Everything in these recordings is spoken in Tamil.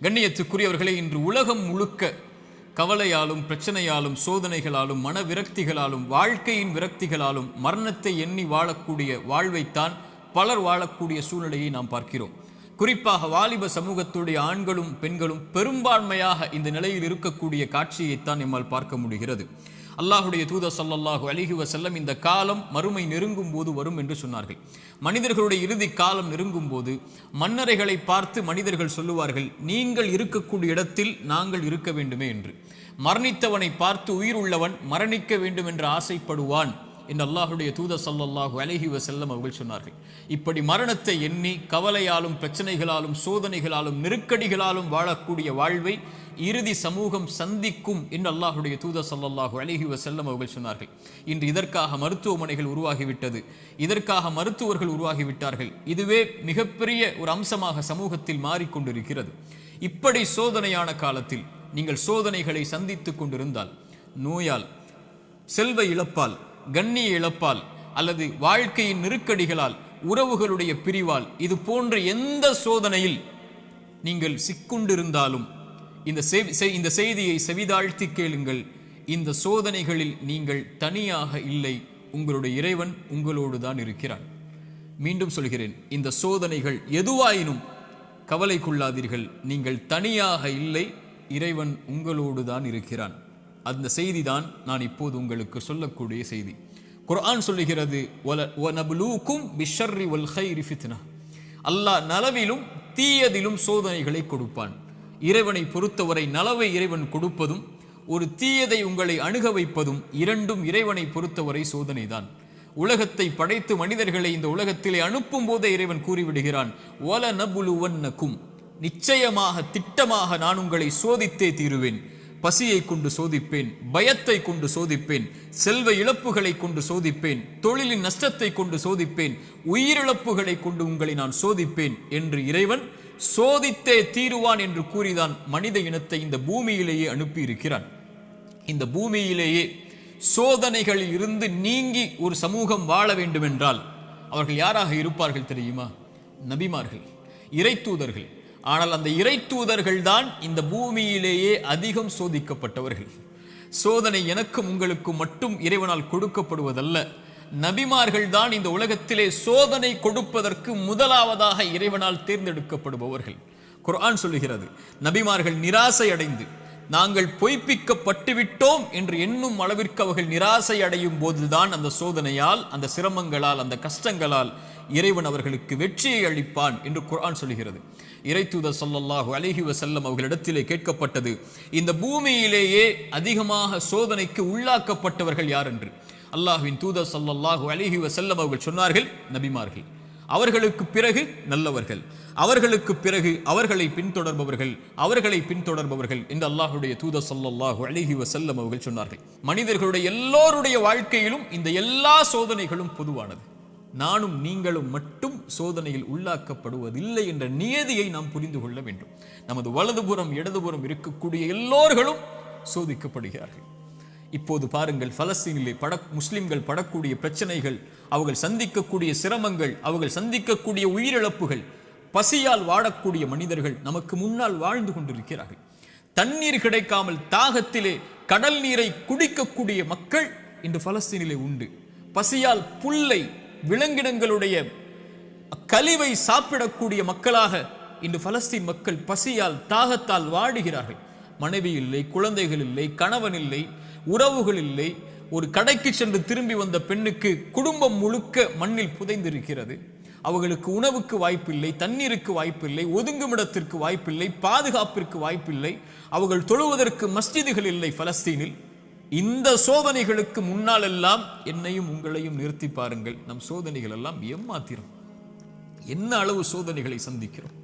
கண்ணியத்துக்குரியவர்களே, இன்று உலகம் முழுக்க கவலையாலும் பிரச்சனையாலும் சோதனைகளாலும் மன விரக்திகளாலும் வாழ்க்கையின் விரக்திகளாலும் மரணத்தை எண்ணி வாழக்கூடிய வாழ்வைத்தான் பலர் வாழக்கூடிய சூழ்நிலையை நாம் பார்க்கிறோம். குறிப்பாக வாலிப சமூகத்துடைய ஆண்களும் பெண்களும் பெரும்பான்மையாக இந்த நிலையில் இருக்கக்கூடிய காட்சியைத்தான் நம்மால் பார்க்க முடிகிறது. அல்லாஹுடைய தூதர் ஸல்லல்லாஹு அலைஹி வஸல்லம் இந்த காலம் மறுமை நெருங்கும் போது வரும் என்று சொன்னார்கள். மனிதர்களுடைய இறுதி காலம் நெருங்கும் போது மன்னரைகளை பார்த்து மனிதர்கள் சொல்லுவார்கள், நீங்கள் இருக்கக்கூடிய இடத்தில் நாங்கள் இருக்க வேண்டுமே என்று. மரணித்தவனை பார்த்து உயிர் உள்ளவன் மரணிக்க வேண்டும் என்று ஆசைப்படுவான் என்று அல்லாஹுடைய தூதர் ஸல்லல்லாஹு அலைஹி வஸல்லம் அவர்கள் சொன்னார்கள். இப்படி மரணத்தை எண்ணி கவலையாலும் பிரச்சனைகளாலும் சோதனைகளாலும் நெருக்கடிகளாலும் வாழக்கூடிய வாழ்வை இறுதி சமூகம் சந்திக்கும் என்று அல்லாஹுடைய தூதர் ஸல்லல்லாஹு அலைஹி வஸல்லம் அவர்கள் சொன்னார்கள். இன்று இதற்காக மருத்துவமனைகள் உருவாகிவிட்டது, இதற்காக மருத்துவர்கள் உருவாகிவிட்டார்கள். இதுவே மிகப்பெரிய ஒரு அம்சமாக சமூகத்தில் மாறிக்கொண்டிருக்கிறது. இப்படி சோதனையான காலத்தில் நீங்கள் சோதனைகளை சந்தித்துக் கொண்டிருந்தால், நோயால், செல்வ இழப்பால், கண்ணிய இழப்பால் அல்லது வாழ்க்கையின் நெருக்கடிகளால், உறவுகளுடைய பிரிவால், இது போன்ற எந்த சோதனையில் நீங்கள் சிக்குண்டிருந்தாலும் இந்த செய்தியை செவிதாழ்த்தி கேளுங்கள். இந்த சோதனைகளில் நீங்கள் தனியாக இல்லை, உங்களுடைய இறைவன் உங்களோடு தான் இருக்கிறான். மீண்டும் சொல்கிறேன், இந்த சோதனைகள் எதுவாயினும் கவலை கொள்ளாதீர்கள், நீங்கள் தனியாக இல்லை, இறைவன் உங்களோடு தான் இருக்கிறான். அந்த செய்தி தான் நான் இப்போது உங்களுக்கு சொல்லக்கூடிய செய்தி. குர்ஆன் சொல்லுகிறது, வனப்லூக்கும் பிஷ்ஷர்ரி வல் கைரி ஃபித்னா. அல்லாஹ் நலவிலும் தீயதிலும் சோதனைகளை கொடுப்பான். இறைவனை பொறுத்தவரை நலவை இறைவன் கொடுப்பதும் ஒரு தீயதை உங்களை அணுக வைப்பதும் இரண்டும் இறைவனை பொறுத்தவரை சோதனைதான். உலகத்தை படைத்து மனிதர்களை இந்த உலகத்திலே அனுப்பும் போதே இறைவன் கூறிவிடுகிறான், வலனப்லுவன்னக்கும், நிச்சயமாக திட்டமாக நான் உங்களை சோதித்தே தீருவேன். பசியை கொண்டு சோதிப்பேன், பயத்தை கொண்டு சோதிப்பேன், செல்வ இழப்புகளை கொண்டு சோதிப்பேன், தொழிலின் நஷ்டத்தை கொண்டு சோதிப்பேன், உயிரிழப்புகளை கொண்டு உங்களை நான் சோதிப்பேன் என்று இறைவன் சோதித்தே தீருவான் என்று கூறிதான் மனித இனத்தை இந்த பூமியிலேயே அனுப்பி இருக்கிறான். இந்த பூமியிலேயே சோதனைகளில் இருந்து நீங்கி ஒரு சமூகம் வாழ வேண்டும் என்றால் அவர்கள் யாராக இருப்பார்கள் தெரியுமா? நபிமார்கள், இறைத்தூதர்கள். ஆனால் அந்த இறைத்தூதர்கள் தான் இந்த பூமியிலேயே அதிகம் சோதிக்கப்பட்டவர்கள். சோதனை எனக்கும் உங்களுக்கும் மட்டும் இறைவனால் கொடுக்கப்படுவதல்ல, நபிமார்கள் தான் இந்த உலகத்திலே சோதனை கொடுப்பதற்கு முதலாவதாக இறைவனால் தேர்ந்தெடுக்கப்படுபவர்கள். குர்ஆன் சொல்லுகிறது, நபிமார்கள் நிராசை அடைந்து நாங்கள் பொய்ப்பிக்கப்பட்டு விட்டோம் என்று எண்ணும் அளவிற்கு அவர்கள் நிராசை அடையும் போதுதான் அந்த சோதனையால், அந்த சிரமங்களால், அந்த கஷ்டங்களால் இறைவன் அவர்களுக்கு வெற்றியை அளிப்பான் என்று குர்ஆன் சொல்லுகிறது. இறைத்தூதர் ஸல்லல்லாஹு அலைஹி வஸல்லம் அவர்களிடத்திலே கேட்கப்பட்டது, இந்த பூமியிலேயே அதிகமாக சோதனைக்கு உள்ளாக்கப்பட்டவர்கள் யார் என்று. அல்லாஹ்வின் தூதர் ஸல்லல்லாஹு அலைஹி வஸல்லம் அவர்கள் சொன்னார்கள், நபிமார்கள். அவர்களுக்கு பிறகு நல்லவர்கள், அவர்களுக்கு பிறகு அவர்களை பின்தொடர்பவர்கள் என்று அல்லாஹ்வுடைய தூதர் ஸல்லல்லாஹு அலைஹி வஸல்லம் அவர்கள் சொன்னார்கள். மனிதர்களுடைய எல்லோருடைய வாழ்க்கையிலும் இந்த எல்லா சோதனைகளும் பொதுவானது. நானும் நீங்களும் மட்டும் சோதனையில் உள்ளாக்கப்படுவதில்லை என்ற நியதியை நாம் புரிந்து கொள்ள வேண்டும். நமது வலதுபுறம் இடதுபுறம் இருக்கக்கூடிய எல்லோர்களும் சோதிக்கப்படுகிறார்கள். இப்போது பாருங்கள், பலஸ்தீனிலே முஸ்லிம்கள் படக்கூடிய பிரச்சனைகள், அவர்கள் சந்திக்கக்கூடிய சிரமங்கள், அவர்கள் சந்திக்கக்கூடிய உயிரிழப்புகள், பசியால் வாடக்கூடிய மனிதர்கள் நமக்கு முன்னால் வாழ்ந்து கொண்டிருக்கிறார்கள். தண்ணீர் கிடைக்காமல் தாகத்திலே கடல் நீரை குடிக்கக்கூடிய மக்கள் இன்று பலஸ்தீனிலே உண்டு. பசியால் புல்லை, விலங்கினங்களுடைய கழிவை சாப்பிடக்கூடிய மக்களாக இன்று பலஸ்தீன் மக்கள் பசியால் தாகத்தால் வாடுகிறார்கள். மனைவி இல்லை, குழந்தைகள் இல்லை, கணவன் இல்லை, உறவுகள் இல்லை. ஒரு கடைக்கு சென்று திரும்பி வந்த பெண்ணுக்கு குடும்பம் முழுக்க மண்ணில் புதைந்திருக்கிறது. அவர்களுக்கு உணவுக்கு வாய்ப்பில்லை, தண்ணீருக்கு வாய்ப்பில்லை, ஒதுங்குமிடத்திற்கு வாய்ப்பில்லை, பாதுகாப்பிற்கு வாய்ப்பில்லை. அவர்கள் தொழுவதற்கு மஸ்ஜிதுகள் இல்லை பலஸ்தீனில். இந்த சோதனைகளுக்கு முன்னால் எல்லாம் என்னையும் உங்களையும் நிறுத்தி பாருங்கள். நம் சோதனைகள் எல்லாம் ஏமாத்திரம். என்ன அளவு சோதனைகளை சந்திக்கிறோம்.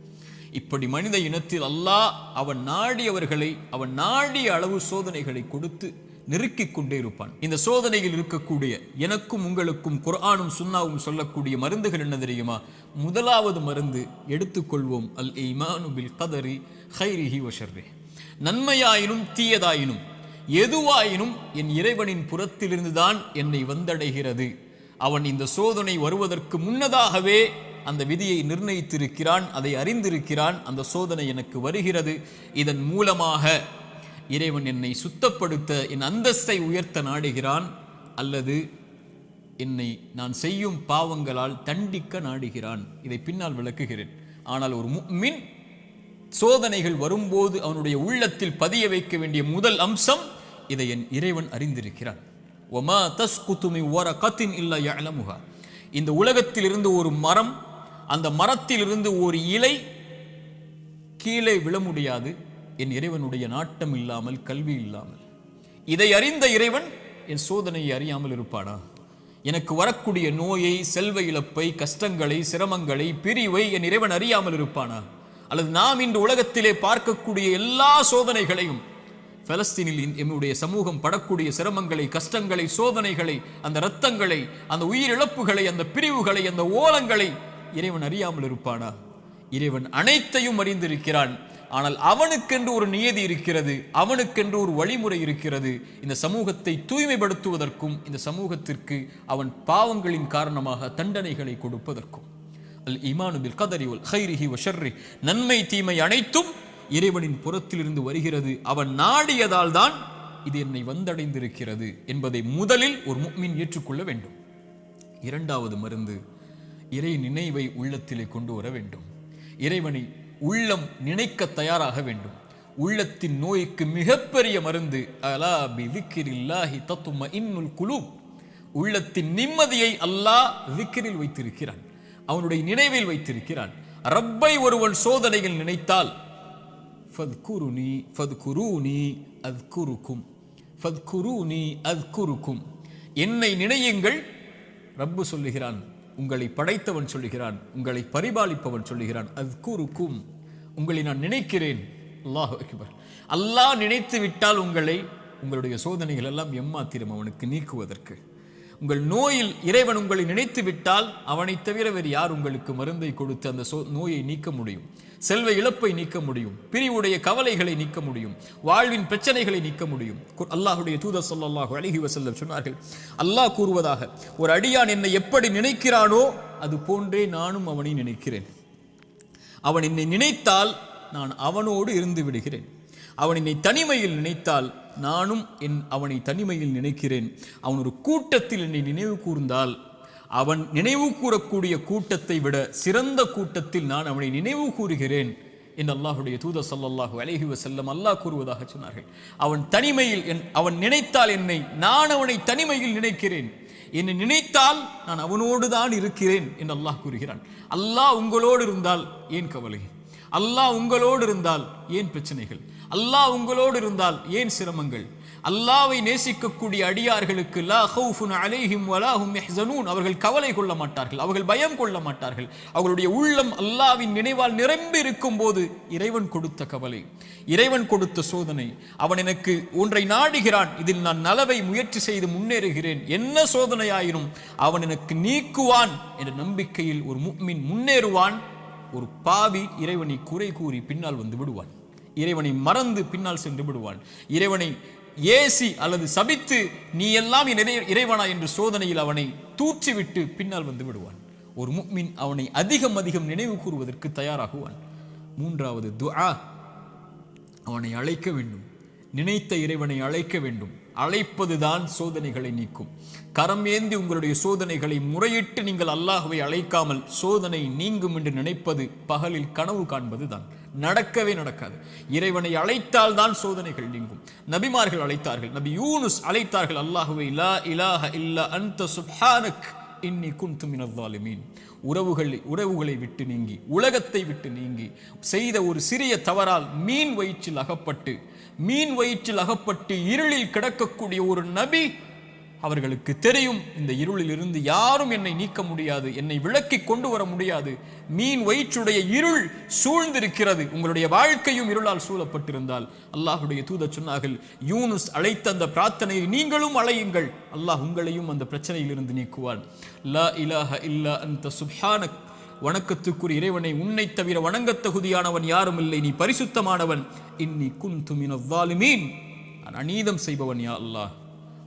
இப்படி மனித இனத்தில் அல்லாஹ் அவன் நாடியவர்களை அவன் நாடிய அளவு சோதனைகளை கொடுத்து நெருக்கிக் கொண்டே இருப்பான். இந்த சோதனையில் இருக்கக்கூடிய எனக்கும் உங்களுக்கும் குர்ஆனும் சுன்னாவும் சொல்லக்கூடிய மருந்துகள் என்ன தெரியுமா? முதலாவது மருந்து எடுத்துக்கொள்வோம், அல் ஈமானு பில் கதரி கைரிஹி வ ஷர்ரிஹி. நன்மையாயினும் தீயதாயினும் எதுவாயினும் என் இறைவனின் புறத்திலிருந்துதான் என்னை வந்தடைகிறது. அவன் இந்த சோதனை வருவதற்கு முன்னதாகவே அந்த விதியை நிர்ணயித்திருக்கிறான், அதை அறிந்திருக்கிறான். அந்த சோதனை எனக்கு வருகிறது, இதன் மூலமாக இறைவன் என்னை சுத்தப்படுத்த, என் அந்தஸ்தை உயர்த்த நாடுகிறான், அல்லது என்னை நான் செய்யும் பாவங்களால் தண்டிக்க நாடுகிறான். இதை பின்னால் விளக்குகிறேன். ஆனால் ஒரு முஃமின் சோதனைகள் வரும்போது அவனுடைய உள்ளத்தில் பதிய வைக்க வேண்டிய முதல் அம்சம், இதை என் இறைவன் அறிந்திருக்கிறான். வமா தஸ்குது மின் வரகத்தின் இல்லா யஅலமுஹா. இந்த உலகத்தில் இருந்து ஒரு மரம், அந்த மரத்தில் இருந்து ஒரு இலை கீழே விழ முடியாது என் இறைவனுடைய நாட்டம் இல்லாமல், கல்வி இல்லாமல். இதை அறிந்த இறைவன் என் சோதனையை அறியாமல் இருப்பானா? எனக்கு வரக்கூடிய நோயை, செல்வ இழப்பை, கஷ்டங்களை, சிரமங்களை, பிரிவை என் இறைவன் அறியாமல் இருப்பானா? அல்லது நாம் இன்று உலகத்திலே பார்க்கக்கூடிய எல்லா சோதனைகளையும், பலஸ்தீனில் என்னுடைய சமூகம் படக்கூடிய சிரமங்களை, கஷ்டங்களை, சோதனைகளை, அந்த இரத்தங்களை, அந்த உயிரிழப்புகளை, அந்த பிரிவுகளை, அந்த ஓலங்களை இறைவன் அறியாமல் இருப்பானா? இறைவன் அனைத்தையும் அறிந்திருக்கிறான். ஆனால் அவனுக்கென்று ஒரு நியதி இருக்கிறது, அவனுக்கென்று ஒரு வழிமுறை இருக்கிறது. இந்த சமூகத்தை தூய்மைப்படுத்துவதற்கும், இந்த சமூகத்திற்கு அவன் பாவங்களின் காரணமாக தண்டனைகளை கொடுப்பதற்கும். அல் ஈமானு பில் கதரி வல் கைரிஹி வ ஷர்ரி, நன்மை தீமை அனைத்தும் இறைவனின் புறத்திலிருந்து வருகிறது. அவன் நாடியதால் தான் இது என்னை வந்தடைந்திருக்கிறது என்பதை முதலில் ஒரு முஃமின் ஏற்றுக்கொள்ள வேண்டும். இரண்டாவது மருந்து, இறை நினைவை உள்ளத்திலே கொண்டு வர வேண்டும். இறைவனை உள்ளம் நினைக்க தயாராக வேண்டும். உள்ளத்தின் நோய்க்கு மிகப்பெரிய மருந்து அலா பி திக்ரில்லாஹி தத்மஇன்னுல் குலூப். உள்ளத்தின் நிம்மதியை அல்லாஹ் திக்ரில் வைத்திருக்கிறான், அவனுடைய நினைவில் வைத்திருக்கிறான். ரப்பை ஒருவன் சோதனையில் நினைத்தால் ஃபத்குருனி ஃபத்குரூனி அத்குருக்கும், ஃபத்குரூனி அத்குருக்கும், என்னை நினையுங்கள். ரப்பு சொல்லுகிறான், உங்களை படைத்தவன் சொல்லுகிறான், உங்களை பரிபாலிப்பவன் சொல்லுகிறான், அத்குருக்கும், உங்களை நான் நினைக்கிறேன். அல்லாஹு அக்பர். அல்லாஹ் நினைத்து விட்டால் உங்களுடைய சோதனைகள் எல்லாம் எம்மாத்திரம் அவனுக்கு நீக்குவதற்கு. உங்கள் நோயில் இறைவன் உங்களை நினைத்து விட்டால் அவனை தவிர வேறு யார் உங்களுக்கு மருந்தை கொடுத்து அந்த நோயை நீக்க முடியும்? செல்வ இழப்பை நீக்க முடியும், பிரிவுடைய கவலைகளை நீக்க முடியும், வாழ்வின் பிரச்சனைகளை நீக்க முடியும். அல்லாஹுடைய தூதர் ஸல்லல்லாஹு அலைஹி வஸல்லம் சொன்னார்கள், அல்லாஹ் கூறுவதாக, ஒரு அடியான் என்னை எப்படி நினைக்கிறானோ அது போன்றே நானும் அவனை நினைக்கிறேன். அவன் என்னை நினைத்தால் நான் அவனோடு இருந்து விடுகிறேன். அவன் என்னை தனிமையில் நினைத்தால் நானும் அவனை தனிமையில் நினைக்கிறேன். அவன் ஒரு கூட்டத்தில் என்னை நினைவு கூர்ந்தால் அவன் நினைவு கூறக்கூடிய கூட்டத்தை விட சிறந்த கூட்டத்தில் நான் அவனை நினைவு கூறுகிறேன் என்று அல்லாஹுடைய தூதர் ஸல்லல்லாஹு அலைஹி வஸல்லம் அல்லாஹ் கூறுவதாக சொன்னார்கள். அவன் தனிமையில் அவன் நினைத்தால் என்னை, நான் அவனை தனிமையில் நினைக்கிறேன். என்னை நினைத்தால் நான் அவனோடு தான் இருக்கிறேன் என்று அல்லாஹ் கூறுகிறான். அல்லாஹ் உங்களோடு இருந்தால் ஏன் கவலை? அல்லாஹ் உங்களோடு இருந்தால் ஏன் பிரச்சனைகள்? அல்லாஹ் உங்களோடு இருந்தால் ஏன் சிரமங்கள்? அல்லாஹ்வை நேசிக்கக்கூடிய அடியார்களுக்கு லா ஹவுஃபுன் அலைஹிம் வலா ஹும் யஹ்ஸனூன், அவர்கள் கவலை கொள்ள மாட்டார்கள், அவர்கள் பயம் கொள்ள மாட்டார்கள். அவர்களுடைய உள்ளம் அல்லாஹ்வின் நினைவால் நிரம்பி இருக்கும் போது இறைவன் கொடுத்த கவலை, இறைவன் கொடுத்த சோதனை, அவன் எனக்கு ஒன்றை நாடுகிறான், இதில் நான் நலவை முயற்சி செய்து முன்னேறுகிறேன், என்ன சோதனையாயினும் அவன் எனக்கு நீக்குவான் என்ற நம்பிக்கையில் ஒரு முஃமின் முன்னேறுவான். ஒரு பாவி இறைவனை குறை கூறி பின்னால் வந்து விடுவான், இறைவனை மறந்து பின்னால் சென்று விடுவான், இறைவனை ஏசி அல்லது சபித்து நீ எல்லாம் இறைவனா என்று சோதனையில் அவனை தூற்றிவிட்டு பின்னால் வந்து விடுவான். ஒரு முஃமின் அவனை அதிகம் அதிகம் நினைவு கூறுவதற்கு தயாராகுவான். மூன்றாவது துஆ, அவனை அழைக்க வேண்டும், நினைத்த இறைவனை அழைக்க வேண்டும். அழைப்பதுதான் சோதனைகளை நீக்கும். கரம் ஏந்தி உங்களுடைய சோதனைகளை முறையிட்டு நீங்கள் அல்லாஹ்வை அழைக்காமல் சோதனை நீங்கும் என்று நினைப்பது பகலில் கனவு காண்பதுதான். நடக்கவே நடக்காது. இறைவனை அழைத்தால் தான் சோதனைகள் நீங்கும். நபிமார்கள் அழைத்தார்கள், நபி யூனுஸ் அழைத்தார்கள், அல்லாஹ்வை லா இலாஹ இல்லா அன்த சுப்ஹானக் இன்னி குன்து மினல் ஸாலிமீன். உறவுகளை விட்டு நீங்கி, உலகத்தை விட்டு நீங்கி செய்த ஒரு சிறிய தவறால் மீன் வயிற்றில் அகப்பட்டு இருளில் கிடக்கக்கூடிய ஒரு நபி, அவர்களுக்கு தெரியும் இந்த இருளில் இருந்து யாரும் என்னை நீக்க முடியாது, என்னை விளக்கி கொண்டு வர முடியாது, மீன் வயிற்றுடைய இருள் சூழ்ந்திருக்கிறது, உங்களுடைய வாழ்க்கையும் இருளால் சூழப்பட்டிருந்தால் அல்லாஹுடைய தூதர் சொன்னார்கள், யூனுஸ் அழைத்த அந்த பிரார்த்தனையை நீங்களும் அழையுங்கள், அல்லாஹ் உங்களையும் அந்த பிரச்சனையில் இருந்து நீக்குவான். லா இலாஹ இல்லா அன்த சுப்ஹானக், வணக்கத்துக்குரிய இறைவனை, உன்னை தவிர வணங்கத் தகுதியானவன் யாரும் இல்லை, நீ பரிசுத்தமானவன். இன்னி குன்து மினல் ஸாலிமீன், நான் அநீதம் செய்பவன் யா அல்லாஹ்,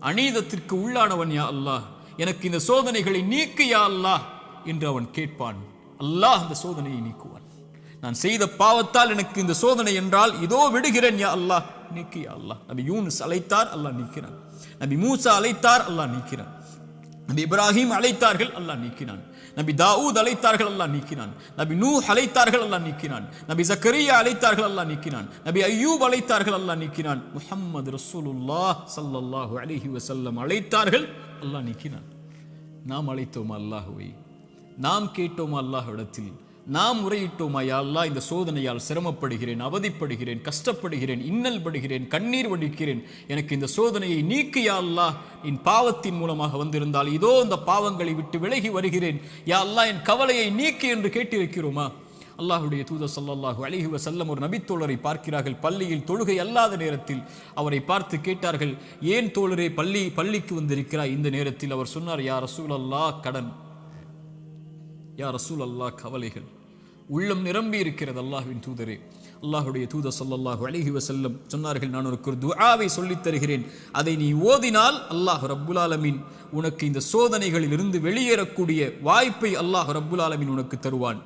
அநீதத்திற்கு உள்ளானவன் யா அல்லாஹ், எனக்கு இந்த சோதனைகளை நீக்கு யா அல்லாஹ் என்று அவன் கேட்பான். அல்லாஹ் அந்த சோதனையை நீக்குவான். நான் செய்த பாவத்தால் எனக்கு இந்த சோதனை என்றால் இதோ விடுகிறேன் யா அல்லாஹ், நீக்கு யா அல்லாஹ். நபி யூனுஸ் அழைத்தார், அல்லாஹ் நீக்கினான். நபி மூசா அழைத்தார், அல்லாஹ் நீக்கினான். நபி இப்ராஹிம் அழைத்தார்கள், அல்லாஹ் நீக்கினான். நபி தாவூத் அழைத்தார்கள், அல்லாஹ் நீக்கினான். நபி நூஹ் அழைத்தார்கள், அல்லாஹ் நீக்கினான். நபி ஜக்கரியா அழைத்தார்கள், அல்லாஹ் நீக்கினான். நபி அய்யூப் அழைத்தார்கள், அல்லாஹ் நீக்கினான். முஹம்மது ரசூலுல்லாஹ் ஸல்லல்லாஹு அலைஹி வஸல்லம் அழைத்தார்கள், அல்லாஹ் நீக்கினான். நாம் அழைத்தோமா அல்லாஹ்வை? நாம் கேட்டோமா அல்லாஹ்விடத்தில்? நாம் முறையிட்டோமா, யா அல்லாஹ் இந்த சோதனையால் சிரமப்படுகிறேன், அவதிப்படுகிறேன், கஷ்டப்படுகிறேன், இன்னல் படுகிறேன், கண்ணீர் வடிக்கிறேன், எனக்கு இந்த சோதனையை நீக்கு யா அல்லாஹ். என் பாவத்தின் மூலமாக வந்திருந்தால் இதோ இந்த பாவங்களை விட்டு விலகி வருகிறேன் யா அல்லாஹ், என் கவலையை நீக்கு என்று கேட்டிருக்கிறோமா? அல்லாஹ்வுடைய தூதர் ஸல்லல்லாஹு அலைஹி வஸல்லம் ஒரு நபித்தோழரை பார்க்கிறார்கள். பள்ளியில் தொழுகை அல்லாத நேரத்தில் அவரை பார்த்து கேட்டார்கள், ஏன் தோழரே பள்ளிக்கு வந்திருக்கிறாய் இந்த நேரத்தில்? அவர் சொன்னார், யா ரசூல் அல்லாஹ், கடன், யா ரசூல் அல்லாஹ், கவலைகள், உள்ளம் நிரம்பி இருக்கிறது அல்லாஹ்வின் தூதரே. அல்லாஹ்வுடைய தூதர் ஸல்லல்லாஹு அலைஹி வஸல்லம் சொன்னார்கள், நான் உனக்கு ஒரு துஆவை சொல்லித் தருகிறேன், அதை நீ ஓதினால் அல்லாஹ் ரப்புல் ஆலமீன் உனக்கு இந்த சோதனைகளில் இருந்து வெளியேறக்கூடிய வாய்ப்பை அல்லாஹ் ரப்புல் ஆலமீன் உனக்கு தருவான்.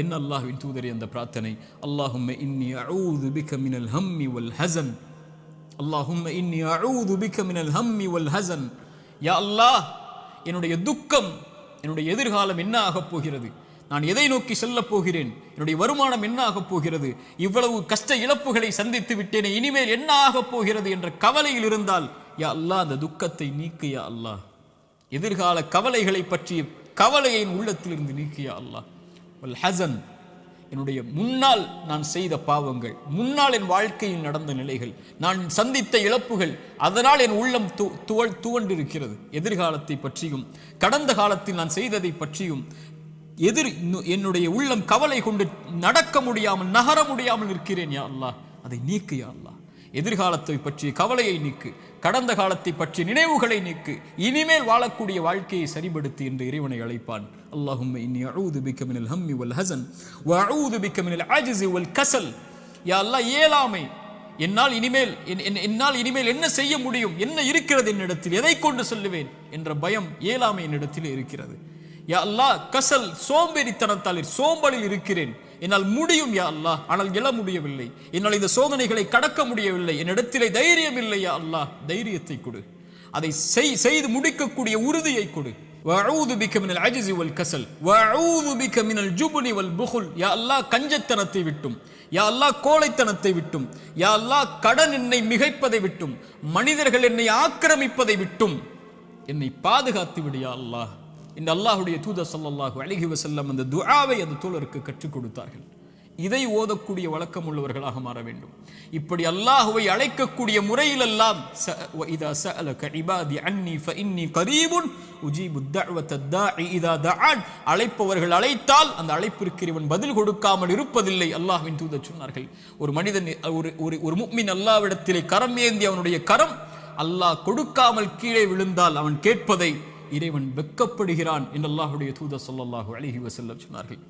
என்ன அல்லாஹ்வின் தூதரே அந்த பிரார்த்தனை? அல்லாஹும்ம இன்னி அஊது பிக மினல் ஹம்மி வல் ஹஸன், அல்லாஹும்ம இன்னி அஊது பிக மினல் ஹம்மி வல் ஹஸன். யா அல்லாஹ், என்னுடைய துக்கம், என்னுடைய எதிர்காலம் என்ன ஆகப் போகிறது, நான் எதை நோக்கி செல்லப் போகிறேன், என்னுடைய வருமானம் என்ன ஆகப் போகிறது, இவ்வளவு கஷ்ட இழப்புகளை சந்தித்து விட்டேனே, இனிமேல் என்ன ஆகப் போகிறது என்ற கவலையில் இருந்தால் யா அல்லாஹ் அந்த துக்கத்தை நீக்கு யா அல்லாஹ். எதிர்கால கவலைகளை பற்றிய கவலையை உள்ளத்திலிருந்து நீக்கு யா அல்லாஹ். வல் ஹஸன், என்னுடைய முன்னால் நான் செய்த பாவங்கள், முன்னால் என் வாழ்க்கையில் நடந்த நிலைகள், நான் சந்தித்த இழப்புகள், அதனால் என் உள்ளம் துவண்டிருக்கிறது. எதிர்காலத்தை பற்றியும் கடந்த காலத்தில் நான் செய்ததை பற்றியும் என்னுடைய உள்ளம் கவலை கொண்டு நடக்க முடியாமல், நகர முடியாமல் இருக்கிறேன் யா அல்லாஹ், அதை நீக்கு யா அல்லாஹ். எதிர்காலத்தை பற்றிய கவலையை நீக்கு, கடந்த காலத்தை பற்றிய நினைவுகளை நீக்கு, இனிமேல் வாழக்கூடிய வாழ்க்கையை சரிபடுத்து என்று இறைவனை அழைப்பான். அல்லாஹும்ம இன்னி அஊது பிக மினல் ஹம்மி வல் ஹஸன் வ அஊது பிக மினல் அஜ்ஸி வல் கஸல். யா அல்லாஹ், இயலாமை, என்னால் இனிமேல் என்ன செய்ய முடியும், என்ன இருக்கிறது என்னிடத்தில், எதை கொண்டு செல்லுவேன் என்ற பயம், இயலாமை என்னிடத்தில் இருக்கிறது. யா அல்லாஹ், கசல், சோம்பேறித்தனத்தால் சோம்பலில் இருக்கிறேன், என்னால் முடியும் யா அல்லாஹ், ஆனால் எழ முடியவில்லை, என்னால் இந்த சோதனைகளை கடக்க முடியவில்லை, என்னிடத்திலே தைரியம் இல்லை யா அல்லாஹ், தைரியத்தை கொடு, அதை செய்து முடிக்கக்கூடிய உறுதியை கொடு. வஅஊது பிக மினல் அஜ்ஸி வல் கஸல் வஅஊது பிக மினல் ஜுப்னி வல் புகுல். யா அல்லாஹ், கஞ்சத்தனத்தை விட்டும், யா அல்லாஹ் கோழைத்தனத்தை விட்டும், யா அல்லாஹ் கடன் என்னை மிகைப்பதை விட்டும், மனிதர்கள் என்னை ஆக்கிரமிப்பதை விட்டும் என்னை பாதுகாத்து விடு யா அல்லாஹ். இந்த அல்லாஹ்வுடைய தூதர் ஸல்லல்லாஹு அலைஹி வஸல்லம் அந்த துஆவை அந்த தோழருக்கு கற்றுக் கொடுத்தார்கள். இதை ஓதக்கூடிய வழக்கம் உள்ளவர்களாக மாற வேண்டும். இப்படி அல்லாஹ்வை அழைக்கக்கூடிய முறையிலெல்லாம் இதா சஅலக இபாதி அன்னி ஃபஇன்னி கரீபுன் உஜீபு தஅவத தாஇ இதா தஆன். அழைப்பவர்கள் அழைத்தால் அந்த அழைப்பிற்கு இவன் பதில் கொடுக்காமல் இருப்பதில்லை. அல்லாஹ்வின் தூதர் சொன்னார்கள், ஒரு மனிதன், ஒரு முஃமின் அல்லாஹ்விடத்திலே கரம் ஏந்தி அவனுடைய கரம் அல்லாஹ் கொடுக்காமல் கீழே விழுந்தால் அவன் கேட்பதை இறைவன் வெட்கப்படுகிறான் என்று அல்லாஹ்வுடைய தூதர் ஸல்லல்லாஹு அலைஹி வஸல்லம் சொன்னார்கள்.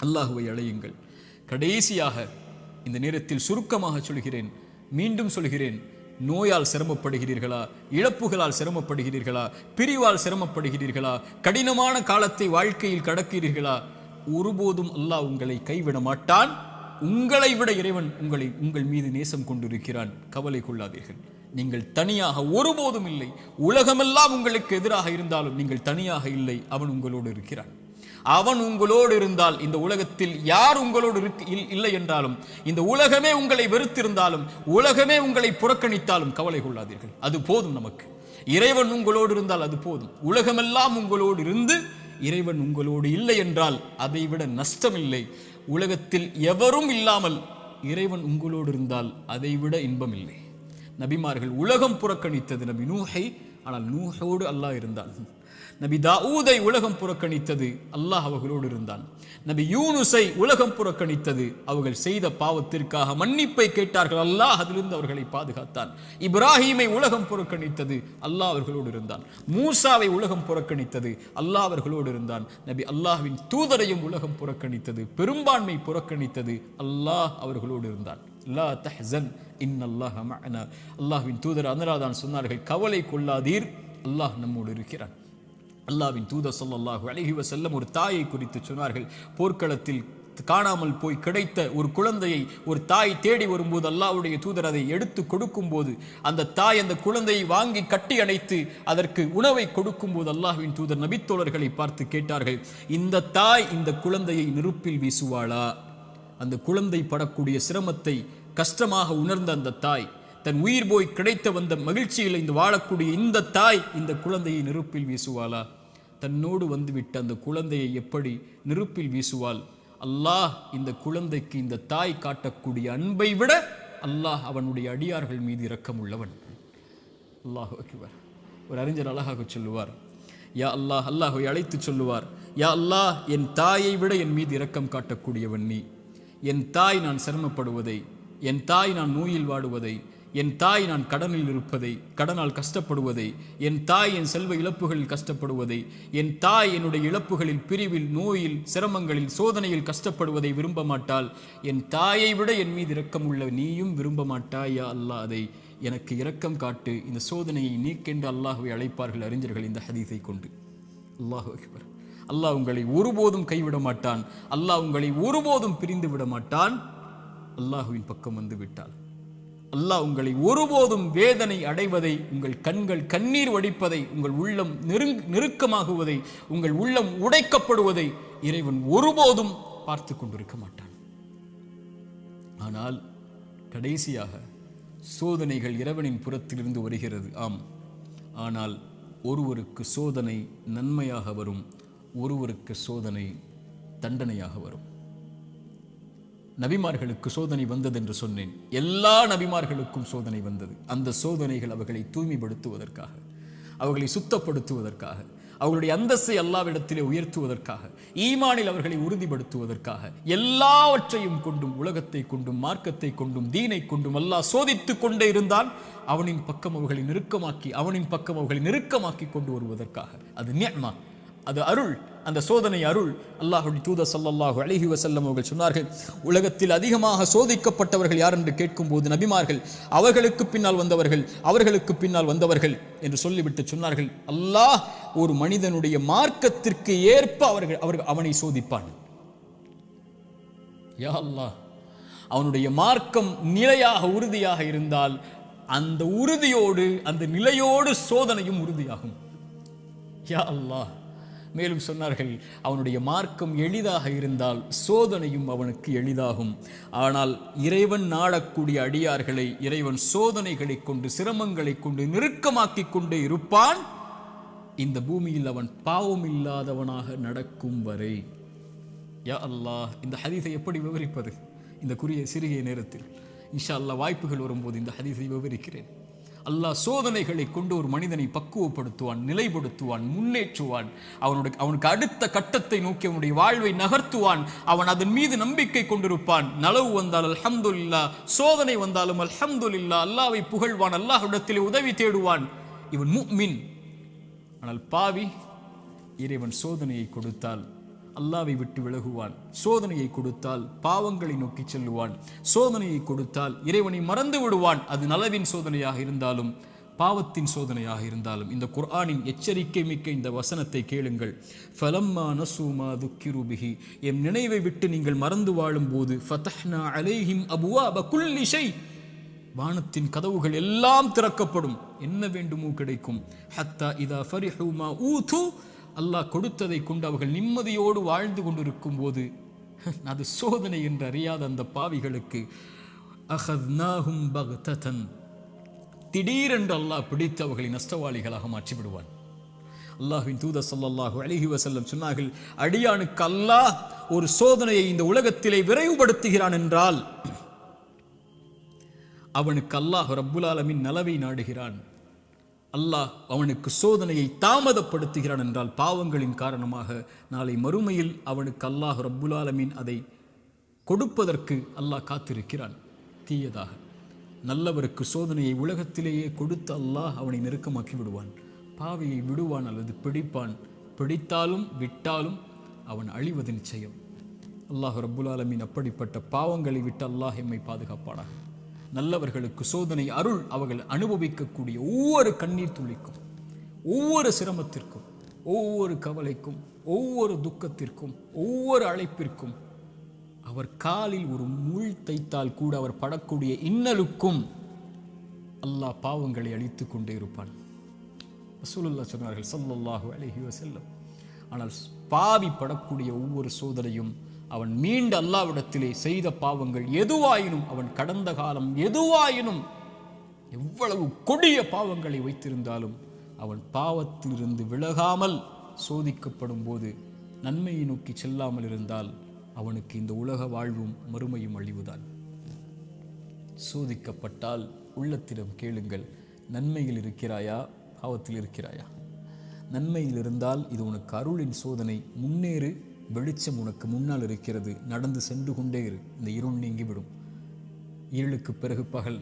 அல்லாஹ்வை அழையுங்கள். கடைசியாக இந்த நேரத்தில் சுருக்கமாக சொல்கிறேன், மீண்டும் சொல்கிறேன், நோயால் சிரமப்படுகிறீர்களா, இழப்புகளால் சிரமப்படுகிறீர்களா, பிரிவால் சிரமப்படுகிறீர்களா, கடினமான காலத்தை வாழ்க்கையில் கடக்கிறீர்களா, ஒருபோதும் அல்லாஹ் உங்களை கைவிட மாட்டான். உங்களை விட இறைவன் உங்கள் மீது நேசம் கொண்டிருக்கிறான். கவலை கொள்ளாதீர்கள். நீங்கள் தனியாக ஒருபோதும் இல்லை. உலகமெல்லாம் உங்களுக்கு எதிராக இருந்தாலும் நீங்கள் தனியாக இல்லை. அவன் உங்களோடு இருக்கிறான். அவன் உங்களோடு இருந்தால் இந்த உலகத்தில் யார் உங்களோடு இல்லை என்றாலும், இந்த உலகமே உங்களை வெறுத்திருந்தாலும், உலகமே உங்களை புறக்கணித்தாலும் கவலை கொள்ளாதீர்கள். அது போதும் நமக்கு. இறைவன் உங்களோடு இருந்தால் அது போதும். உலகமெல்லாம் உங்களோடு இருந்து இறைவன் உங்களோடு இல்லை என்றால் அதைவிட நஷ்டமில்லை. உலகத்தில் எவரும் இல்லாமல் இறைவன் உங்களோடு இருந்தால் அதைவிட இன்பம் இல்லை. நபிமார்கள் உலகம் புறக்கணித்தது நபி நூஹை, ஆனால் நூஹோடு அல்லாஹ் இருந்தான். நபி தாவூதை உலகம் புறக்கணித்தது, அல்லாஹ் அவர்களோடு இருந்தான். நபி யூனுஸை உலகம் புறக்கணித்தது, அவர்கள் செய்த பாவத்திற்காக மன்னிப்பை கேட்டார்கள், அல்லாஹ் அதிலிருந்து அவர்களை பாதுகாத்தான். இப்ராஹீமை உலகம் புறக்கணித்தது, அல்லாஹ் அவர்களோடு இருந்தான். மூசாவை உலகம் புறக்கணித்தது, அல்லாஹ் அவர்களோடு இருந்தான். நபி அல்லாஹ்வின் தூதரையும் உலகம் புறக்கணித்தது, பெரும்பான்மை புறக்கணித்தது, அல்லாஹ் அவர்களோடு இருந்தான். லா தஹ்சன் இன்னல்லாஹ மஅனா. அல்லாஹ்வின் தூதர் அதனால்தான் சொன்னார்கள், கவலை கொள்ளாதீர், அல்லாஹ் நம்மோடு இருக்கிறான். அல்லாஹ்வின் தூதர் ஸல்லல்லாஹு அலைஹி வஸல்லம் ஒரு தாயை குறித்து சொன்னார்கள். போர்க்களத்தில் காணாமல் போய் கிடைத்த ஒரு குழந்தையை ஒரு தாய் தேடி வரும்போது அல்லாஹ்வுடைய தூதர் அதை எடுத்து கொடுக்கும் போது அந்த தாய் அந்த குழந்தையை வாங்கி கட்டி அணைத்து அதற்கு உணவை கொடுக்கும் போது அல்லாஹ்வின் தூதர் நபித்தோழர்களை பார்த்து கேட்டார்கள், இந்த தாய் இந்த குழந்தையை நெருப்பில் வீசுவாளா? அந்த குழந்தை படக்கூடிய சிரமத்தை கஷ்டமாக உணர்ந்த அந்த தாய், தன் உயிர் போய் கிடைத்த வந்த மகிழ்ச்சியில் இந்த வாழக்கூடிய இந்த தாய் இந்த குழந்தையை நெருப்பில் வீசுவாளா? தன்னோடு வந்துவிட்ட அந்த குழந்தையை எப்படி நெருப்பில் வீசுவாள்? அல்லாஹ் இந்த குழந்தைக்கு இந்த தாய் காட்டக்கூடிய அன்பை விட அல்லாஹ் அவனுடைய அடியார்கள் மீது இரக்கம் உள்ளவன். அல்லாஹ் அக்பர். ஒரு அறிஞர் அழகாக சொல்லுவார், யா அல்லாஹ், அல்லாஹ்வை அழைத்து சொல்லுவார், யா அல்லாஹ், என் தாயை விட என் மீது இரக்கம் காட்டக்கூடியவன் நீ. என் தாய் நான் சிரமப்படுவதை, என் தாய் நான் நோயில் வாடுவதை, என் தாய் நான் கடனில் இருப்பதை, கடனால் கஷ்டப்படுவதை, என் தாய் என் செல்வ இழப்புகளில் கஷ்டப்படுவதை, என் தாய் என்னுடைய இழப்புகளில், பிரிவில், நோயில், சிரமங்களில், சோதனையில் கஷ்டப்படுவதை விரும்ப மாட்டாள். என் தாயை விட என் மீது இரக்கம் உள்ள நீயும் விரும்ப மாட்டாயா அல்லாஹ், அதை எனக்கு இரக்கம் காட்டு, இந்த சோதனையை நீக்கென்று அல்லாஹ்வை அழைப்பார்கள் அறிஞர்கள் இந்த ஹதீஸை கொண்டு. அல்லாஹு அக்பர். அல்லாஹ் உங்களை ஒருபோதும் கைவிட மாட்டான். அல்லாஹ் உங்களை ஒருபோதும் பிரிந்து விட மாட்டான். அல்லாஹுவின் பக்கம் வந்து விட்டால் அல்லாஹ் உங்களை ஒருபோதும் வேதனை அடைவதை, உங்கள் கண்கள் கண்ணீர் வடிப்பதை, உங்கள் உள்ளம் நெருக்கமாகுவதை, உங்கள் உள்ளம் உடைக்கப்படுவதை இறைவன் ஒருபோதும் பார்த்து கொண்டிருக்க மாட்டான். ஆனால் கடைசியாக சோதனைகள் இறைவனின் புறத்திலிருந்து வருகிறது, ஆம். ஆனால் ஒருவருக்கு சோதனை நன்மையாக வரும், ஒருவருக்கு சோதனை தண்டனையாக வரும். நபிமார்களுக்கு சோதனை வந்தது என்று சொன்னேன். எல்லா நபிமார்களுக்கும் சோதனை வந்தது. அந்த சோதனைகள் அவர்களை தூய்மைப்படுத்துவதற்காக, அவர்களை சுத்தப்படுத்துவதற்காக, அவர்களுடைய அந்தஸ்தை அல்லாஹ்விடத்திலே உயர்த்துவதற்காக, ஈமானில் அவர்களை உறுதிப்படுத்துவதற்காக, எல்லாவற்றையும் கொண்டும், உலகத்தை கொண்டும், மார்க்கத்தை கொண்டும், தீனை கொண்டும் அல்லாஹ் சோதித்துக் கொண்டே இருந்தால் அவனின் பக்கம் அவர்களை நெருக்கமாக்கி, அவனின் பக்கம் அவர்களை நெருக்கமாக்கி கொண்டு வருவதற்காக. அது நிஅமா, அது அருள். அந்த சோதனை அருள். அல்லாஹ்வுடைய தூதர் ஸல்லல்லாஹு அலைஹி வஸல்லம் அவர்கள் சொன்னார்கள், உலகத்தில் அதிகமாக சோதிக்கப்பட்டவர்கள் யார் என்று கேட்கும்போது நபிமார்கள், அவர்களுக்கு பின்னால் வந்தவர்கள், அவர்களுக்கு பின்னால் வந்தவர்கள் என்று சொல்லிவிட்டு சொன்னார்கள், அல்லாஹ் ஒரு மனிதனுடைய மார்க்கத்திற்கு ஏற்ப அவனை சோதிப்பான். யா அல்லாஹ், அவனுடைய மார்க்கம் நிலையாக உறுதியாக இருந்தால் அந்த உறுதியோடு, அந்த நிலையோடு சோதனையும் உறுதியாகும். யா அல்லாஹ். மேலும் சொன்னார்கள், அவனுடைய மார்க்கம் எளிதாக இருந்தால் சோதனையும் அவனுக்கு எளிதாகும். ஆனால் இறைவன் நாடக்கூடிய அடியார்களை இறைவன் சோதனைகளை கொண்டு, சிரமங்களை கொண்டு நெருக்கமாக்கி கொண்டே இருப்பான், இந்த பூமியில் அவன் பாவம் இல்லாதவனாக நடக்கும் வரை. யா அல்லாஹ், இந்த ஹதீஸை எப்படி விவரிப்பது இந்த சிறிய நேரத்தில்? இன்ஷா அல்லாஹ் வாய்ப்புகள் வரும்போது இந்த ஹதீஸை விவரிக்கிறேன். அல்லாஹ் சோதனைகளை கொண்டு ஒரு மனிதனை பக்குவப்படுத்துவான், நிலைப்படுத்துவான், முன்னேற்றுவான். அவனுக்கு அடுத்த கட்டத்தை நோக்கி அவனுடைய வாழ்வை நகர்த்துவான். அவன் அதன் மீது நம்பிக்கை கொண்டிருப்பான். நலவு வந்தால் அல்ஹம்துலில்லாஹ், சோதனை வந்தாலும் அல்ஹம்துலில்லாஹ், அல்லாஹ்வை புகழ்வான், அல்லாஹ்விடத்திலே உதவி தேடுவான். இவன் முஃமின். ஆனால் பாவி, இறைவன் சோதனையை கொடுத்தால் அல்லாஹ்வை விட்டு விலகுவான், சோதனையை கொடுத்தால் பாவங்களை நோக்கி செல்லுவான், சோதனையை கொடுத்தால் இறைவனை மறந்து விடுவான். அது நலவின் சோதனையாக இருந்தாலும் பாவத்தின் சோதனையாக இருந்தாலும். இந்த குர்ஆனின் எச்சரிக்கை மிக்க இந்த வசனத்தை கேளுங்கள். ஃபலம்மா நஸூமா துக்கிரு பிஹி, எம் நினைவை விட்டு நீங்கள் மறந்து வாழும் போது, ஃபதஹ்னா அலைஹிம் அபுவாப குல்லி ஷை, வானத்தின் கதவுகள் எல்லாம் திறக்கப்படும், என்ன வேண்டுமோ கிடைக்கும். ஹத்தா இதா ஃபரிஹு மா ஊது, அல்லாஹ் கொடுத்ததை கொண்டு அவர்கள் நிம்மதியோடு வாழ்ந்து கொண்டிருக்கும் போது, அது சோதனை என்று அறியாத அந்த பாவிகளுக்கு அஹத்னாஹும் பக்ததன், திடீரென்று அல்லாஹ் பிடித்து அவர்களை நஷ்டவாளிகளாக மாற்றிவிடுவான். அல்லாஹ்வின் தூதர் ஸல்லல்லாஹு அலைஹி வஸல்லம் சொன்னார்கள், அடியானுக்கு அல்லாஹ் ஒரு சோதனையை இந்த உலகத்திலே விரைவுபடுத்துகிறான் என்றால் அவனுக்கு அல்லாஹ் ரப்புல் ஆலமீன் நலவை நாடுகிறான். அல்லாஹ் அவனுக்கு சோதனையை தாமதப்படுத்துகிறான் என்றால் பாவங்களின் காரணமாக நாளை மறுமையில் அவனுக்கு அல்லாஹ் ரப்புல் ஆலமீன் அதை கொடுப்பதற்கு அல்லாஹ் காத்திருக்கிறான். தீயதாக நல்லவருக்கு சோதனையை உலகத்திலேயே கொடுத்து அல்லாஹ் அவனை நெருக்கமாக்கி விடுவான். பாவியை விடுவான் அல்லது பிடிப்பான். பிடித்தாலும் விட்டாலும் அவன் அழிவது நிச்சயம். அல்லாஹ் ரப்புல் ஆலமீன் அப்படிப்பட்ட பாவங்களை விட்டு அல்லாஹ் எம்மை பாதுகாப்பானாக. நல்லவர்களுக்கு சோதனை அருள். அவர்கள் அனுபவிக்கக்கூடிய ஒவ்வொரு கண்ணீர் துளிக்கும், ஒவ்வொரு சிரமத்திற்கும், ஒவ்வொரு கவலைக்கும், ஒவ்வொரு துக்கத்திற்கும், ஒவ்வொரு அழைப்பிற்கும், அவர் காலில் ஒரு முள் தைத்தால் கூட அவர் படக்கூடிய இன்னலுக்கும் அல்லாஹ் பாவங்களை அழித்துக் கொண்டே இருப்பான். ரசூலுல்லாஹ் சொன்னார்கள் ஸல்லல்லாஹு அலைஹி வஸல்லம். ஆனால் பாவி படக்கூடிய ஒவ்வொரு சோதனையும் அவன் மீண்டு அல்லாஹ்விடத்திலே செய்த பாவங்கள் எதுவாயினும், அவன் கடந்த காலம் எதுவாயினும், எவ்வளவு கொடிய பாவங்களை வைத்திருந்தாலும் அவன் பாவத்திலிருந்து விலகாமல் சோதிக்கப்படும் போது நன்மையை நோக்கி செல்லாமல் இருந்தால் அவனுக்கு இந்த உலக வாழ்வும் மறுமையும் அழிவுதான். சோதிக்கப்பட்டால் உள்ளத்திடம் கேளுங்கள், நன்மையில் இருக்கிறாயா, பாவத்தில் இருக்கிறாயா? நன்மையில் இருந்தால் இது உனக்கு அருளின் சோதனை, முன்னேறு, வெளிச்சம் உனக்கு முன்னால் இருக்கிறது, நடந்து சென்று கொண்டே இரு, இந்த இருள் நீங்கிவிடும். இருளுக்கு பிறகு பகல்,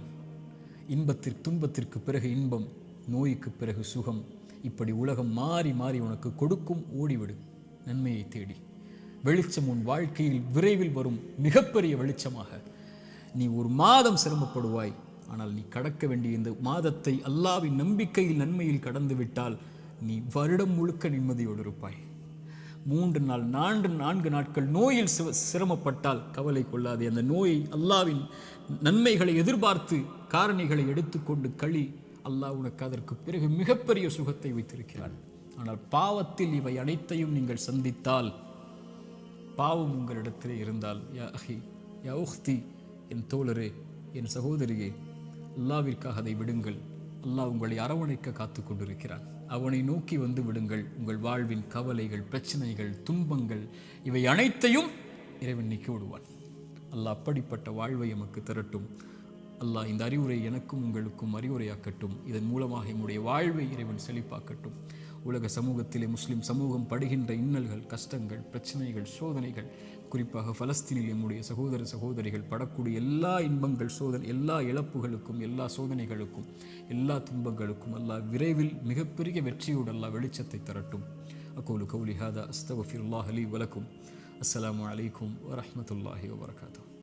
துன்பத்திற்கு பிறகு இன்பம், நோய்க்கு பிறகு சுகம், இப்படி உலகம் மாறி மாறி உனக்கு கொடுக்கும். ஓடிவிடு நன்மையை தேடி. வெளிச்சம் உன் வாழ்க்கையில் விரைவில் வரும், மிகப்பெரிய வெளிச்சமாக. நீ ஒரு மாதம் சிரமப்படுவாய், ஆனால் நீ கடக்க வேண்டிய இந்த மாதத்தை அல்லாஹ்வின் நம்பிக்கையில் நன்மையில் கடந்து விட்டால் நீ வருடம் முழுக்க நிம்மதியோடு இருப்பாய். 3 நாள் 4 நாட்கள் நோயில் சிரமப்பட்டால் கவலை கொள்ளாதே. அந்த நோயை அல்லாஹ்வின் நன்மைகளை எதிர்பார்த்து காரணிகளை எடுத்துக்கொண்டு களி, அல்லாஹ் உனக்கு அதற்கு பிறகு மிகப்பெரிய சுகத்தை வைத்திருக்கிறான். ஆனால் பாவத்தில் இவை அனைத்தையும் நீங்கள் சந்தித்தால், பாவம் உங்களிடத்திலே இருந்தால், யா அஹி யா உஹ்தி, என் தோழரே, என் சகோதரியே, அல்லாஹ்விற்காக அதை விடுங்கள். அல்லாஹ் உங்களை அரவணைக்க காத்து கொண்டிருக்கிறான். அவனை நோக்கி வந்து விடுங்கள். உங்கள் வாழ்வின் கவலைகள், பிரச்சனைகள், துன்பங்கள் இவை அனைத்தையும் இறைவன் நீக்கி விடுவான். அல்லாஹ் அப்படிப்பட்ட வாழ்வை எமக்கு தரட்டும். அல்லாஹ் இந்த அறிவுரை எனக்கும் உங்களுக்கும் அறிவுரையாக்கட்டும். இதன் மூலமாக என்னுடைய வாழ்வை இறைவன் செழிப்பாக்கட்டும். உலக சமூகத்திலே முஸ்லிம் சமூகம் படுகின்ற இன்னல்கள், கஷ்டங்கள், பிரச்சனைகள், சோதனைகள், குறிப்பாக பலஸ்தீனில் நம்முடைய சகோதர சகோதரிகள் படக்கூடிய எல்லா இன்பங்கள், எல்லா இழப்புகளுக்கும், எல்லா சோதனைகளுக்கும், எல்லா துன்பங்களுக்கும் அல்லாஹ் விரைவில் மிகப்பெரிய வெற்றியோடு அல்லாஹ் வெளிச்சத்தை தரட்டும். அகூலு கௌலி ஹாதா அஸ்தக்ஃபிருல்லாஹ் லீ வலக்கும். அஸ்ஸலாமு அலைக்கும் வரஹ்மத்துல்லாஹி வபரகாத்துஹு.